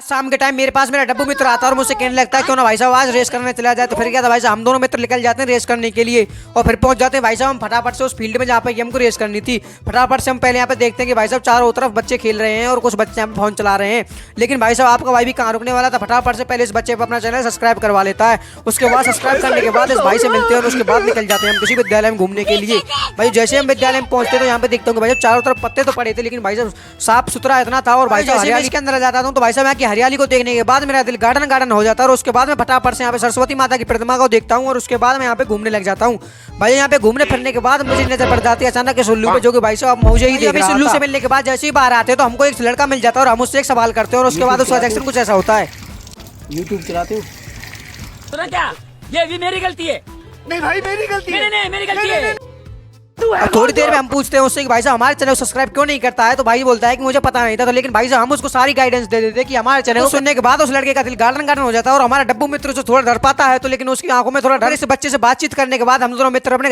शाम के टाइम मेरे पास मेरा डब्बू मित्र आता है और मुझसे कहने लगता है क्यों ना भाई साहब आज रेस करने चला जाए। तो फिर क्या था भाई साहब, हम दोनों मित्र निकल जाते हैं रेस करने के लिए और फिर पहुंच जाते हैं भाई साहब हम फटाफट से उस फील्ड में जहाँ पे हमको रेस करनी थी। फटाफट से हम पहले यहाँ पे देखते हैं कि भाई साहब चारों तरफ बच्चे खेल रहे हैं और कुछ बच्चे यहाँ पे फोन चला रहे हैं। लेकिन भाई साहब आपका भाई भी कहाँ रुकने वाला था, फटाफट से पहले इस बच्चे पर अपना चैनल सब्सक्राइब करवा लेता है। उसके बाद सब्सक्राइब करने के बाद इस भाई से मिलते हैं और उसके बाद निकल जाते हैं हम किसी विद्यालय में घूमने के लिए। भाई जैसे हम विद्यालय में पहुंचते तो यहाँ पे देखते हैं भाई साहब चारों तरफ पत्ते तो पड़े थे, लेकिन भाई साहब साफ सुथरा इतना था। और भाई साहब हरियाली के अंदर जाता हूँ तो भाई साहब यहाँ की हरियाली को देखने के बाद मेरा दिल गार्डन गार्डन हो जाता है। और उसके बाद मैं फटाफट से यहाँ पे सरस्वती माता की प्रतिमा को देखता हूँ और उसके बाद मैं यहाँ पे घूमने लग जाता हूँ। भाई यहाँ पे घूमने फिरने के बाद मुझे नजर पड़ जाती है अचानक के सुल्लू पे, जो कि भाई साहब मुझे ही देख रहा था। सुल्लू से मिलने के बाद जैसे ही बाहर आते हैं तो हमको एक लड़का मिल जाता है और हम उससे एक सवाल करते हैं और उसके बाद उसका रिएक्शन कुछ ऐसा होता है। यूट्यूब चलाते हो? सुना क्या, ये भी मेरी गलती है। नहीं भाई मेरी गलती है। नहीं मेरी गलती है। अब थोड़ी देर में हम पूछते हैं उससे कि भाई साहब हमारे चैनल को सब्सक्राइब क्यों नहीं करता है। तो भाई बोलता है कि मुझे पता नहीं था। तो लेकिन भाई साहब हम उसको सारी गाइडेंस दे देते कि हमारे चैनल को सुनने के बाद उस लड़के का दिल गार्डन गार्डन हो जाता है और हमारा डब्बू मित्र जो थोड़ा डर पाता है। तो लेकिन उसकी आंखों में थोड़ा डर, इस बच्चे से बातचीत करने के बाद हम दोनों मित्र अपने